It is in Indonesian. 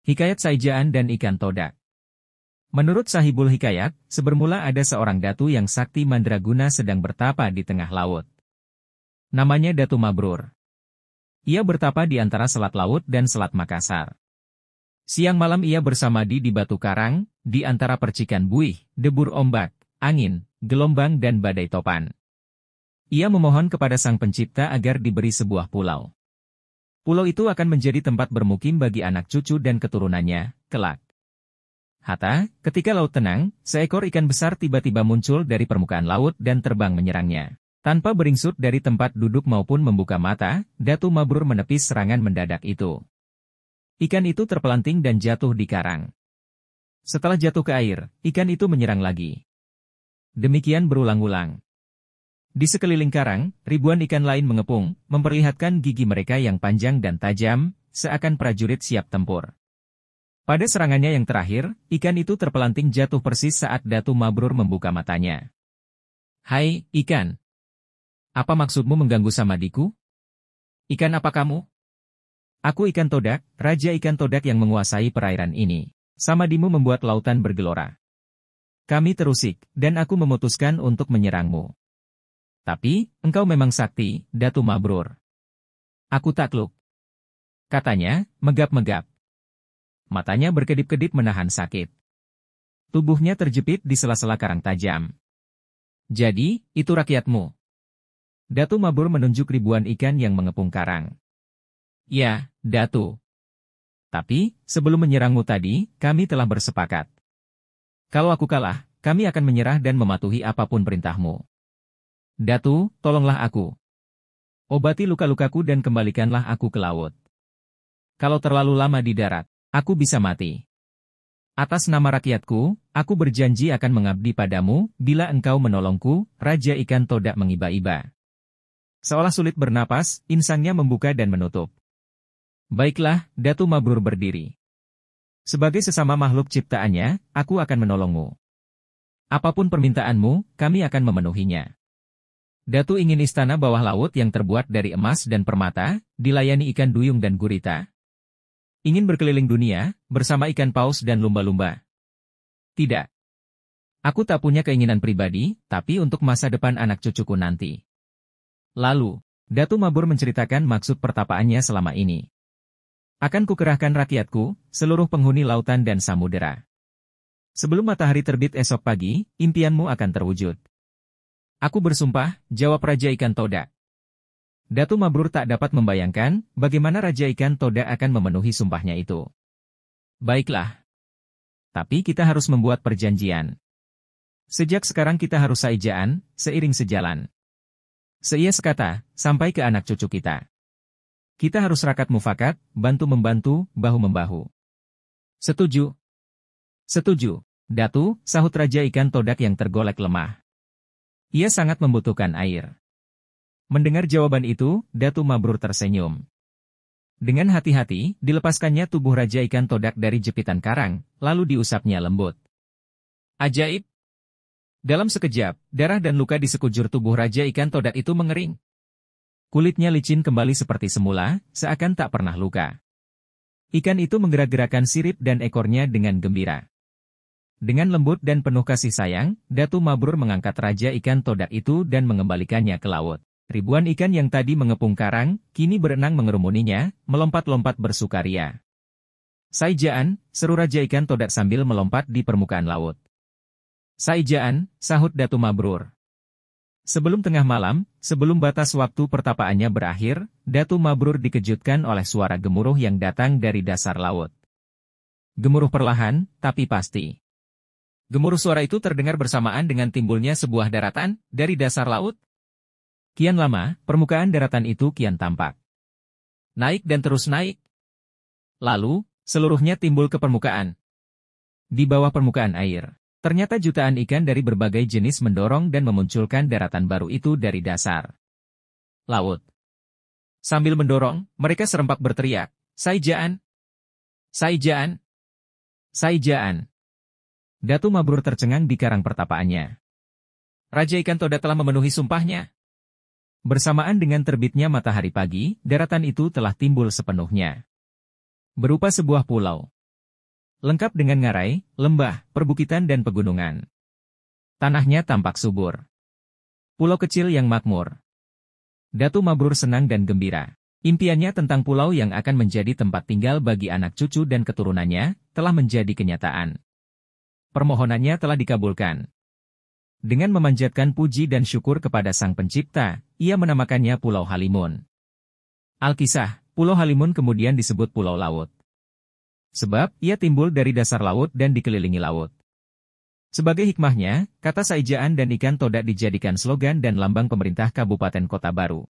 Hikayat Saijaan dan Ikan Todak. Menurut Sahibul Hikayat, sebermula ada seorang datu yang sakti mandraguna sedang bertapa di tengah laut. Namanya Datu Mabrur. Ia bertapa di antara Selat Laut dan Selat Makassar. Siang malam ia bersamadi di batu karang, di antara percikan buih, debur ombak, angin, gelombang dan badai topan. Ia memohon kepada Sang Pencipta agar diberi sebuah pulau. Pulau itu akan menjadi tempat bermukim bagi anak cucu dan keturunannya, kelak. Hatta, ketika laut tenang, seekor ikan besar tiba-tiba muncul dari permukaan laut dan terbang menyerangnya. Tanpa beringsut dari tempat duduk maupun membuka mata, Datu Mabrur menepis serangan mendadak itu. Ikan itu terpelanting dan jatuh di karang. Setelah jatuh ke air, ikan itu menyerang lagi. Demikian berulang-ulang. Di sekeliling karang, ribuan ikan lain mengepung, memperlihatkan gigi mereka yang panjang dan tajam, seakan prajurit siap tempur. Pada serangannya yang terakhir, ikan itu terpelanting jatuh persis saat Datu Mabrur membuka matanya. "Hai, ikan. Apa maksudmu mengganggu samadiku? Ikan apa kamu?" "Aku Ikan Todak, Raja Ikan Todak yang menguasai perairan ini. Samadimu membuat lautan bergelora. Kami terusik, dan aku memutuskan untuk menyerangmu. Tapi, engkau memang sakti, Datu Mabrur." "Aku takluk," katanya, megap-megap. Matanya berkedip-kedip menahan sakit. Tubuhnya terjepit di sela-sela karang tajam. "Jadi, itu rakyatmu?" Datu Mabrur menunjuk ribuan ikan yang mengepung karang. "Ya, Datu. Tapi, sebelum menyerangmu tadi, kami telah bersepakat. Kalau aku kalah, kami akan menyerah dan mematuhi apapun perintahmu. Datu, tolonglah aku. Obati luka-lukaku dan kembalikanlah aku ke laut. Kalau terlalu lama di darat, aku bisa mati. Atas nama rakyatku, aku berjanji akan mengabdi padamu, bila engkau menolongku." Raja Ikan Todak mengiba-iba. Seolah sulit bernapas, insangnya membuka dan menutup. "Baiklah," Datu Mabrur berdiri. "Sebagai sesama makhluk ciptaannya, aku akan menolongmu. Apapun permintaanmu, kami akan memenuhinya." Datu ingin istana bawah laut yang terbuat dari emas dan permata, dilayani ikan duyung dan gurita. Ingin berkeliling dunia, bersama ikan paus dan lumba-lumba. Tidak. Aku tak punya keinginan pribadi, tapi untuk masa depan anak cucuku nanti. Lalu, Datu Mabrur menceritakan maksud pertapaannya selama ini. "Akan kukerahkan rakyatku, seluruh penghuni lautan dan samudera. Sebelum matahari terbit esok pagi, impianmu akan terwujud." "Aku bersumpah," jawab Raja Ikan Todak. Datu Mabrur tak dapat membayangkan bagaimana Raja Ikan Todak akan memenuhi sumpahnya itu. "Baiklah. Tapi kita harus membuat perjanjian. Sejak sekarang kita harus saijaan, seiring sejalan. Seia sekata, sampai ke anak cucu kita. Kita harus rakat mufakat, bantu-membantu, bahu-membahu." "Setuju." "Setuju, Datu," sahut Raja Ikan Todak yang tergolek lemah. Ia sangat membutuhkan air. Mendengar jawaban itu, Datu Mabrur tersenyum. Dengan hati-hati, dilepaskannya tubuh Raja Ikan Todak dari jepitan karang, lalu diusapnya lembut. Ajaib! Dalam sekejap, darah dan luka di sekujur tubuh Raja Ikan Todak itu mengering. Kulitnya licin kembali seperti semula, seakan tak pernah luka. Ikan itu menggerak-gerakkan sirip dan ekornya dengan gembira. Dengan lembut dan penuh kasih sayang, Datu Mabrur mengangkat Raja Ikan Todak itu dan mengembalikannya ke laut. Ribuan ikan yang tadi mengepung karang, kini berenang mengerumuninya, melompat-lompat bersukaria. "Saijaan," seru Raja Ikan Todak sambil melompat di permukaan laut. "Saijaan," sahut Datu Mabrur. Sebelum tengah malam, sebelum batas waktu pertapaannya berakhir, Datu Mabrur dikejutkan oleh suara gemuruh yang datang dari dasar laut. Gemuruh perlahan, tapi pasti. Gemuruh suara itu terdengar bersamaan dengan timbulnya sebuah daratan dari dasar laut. Kian lama, permukaan daratan itu kian tampak. Naik dan terus naik. Lalu, seluruhnya timbul ke permukaan. Di bawah permukaan air, ternyata jutaan ikan dari berbagai jenis mendorong dan memunculkan daratan baru itu dari dasar laut. Sambil mendorong, mereka serempak berteriak, "Saijaan! Saijaan! Saijaan!" Datu Mabrur tercengang di karang pertapaannya. Raja Ikan Todak telah memenuhi sumpahnya. Bersamaan dengan terbitnya matahari pagi, daratan itu telah timbul sepenuhnya. Berupa sebuah pulau. Lengkap dengan ngarai, lembah, perbukitan dan pegunungan. Tanahnya tampak subur. Pulau kecil yang makmur. Datu Mabrur senang dan gembira. Impiannya tentang pulau yang akan menjadi tempat tinggal bagi anak cucu dan keturunannya, telah menjadi kenyataan. Permohonannya telah dikabulkan. Dengan memanjatkan puji dan syukur kepada Sang Pencipta, ia menamakannya Pulau Halimun. Alkisah, Pulau Halimun kemudian disebut Pulau Laut. Sebab, ia timbul dari dasar laut dan dikelilingi laut. Sebagai hikmahnya, kata saijaan dan ikan todak dijadikan slogan dan lambang pemerintah Kabupaten Kota Baru.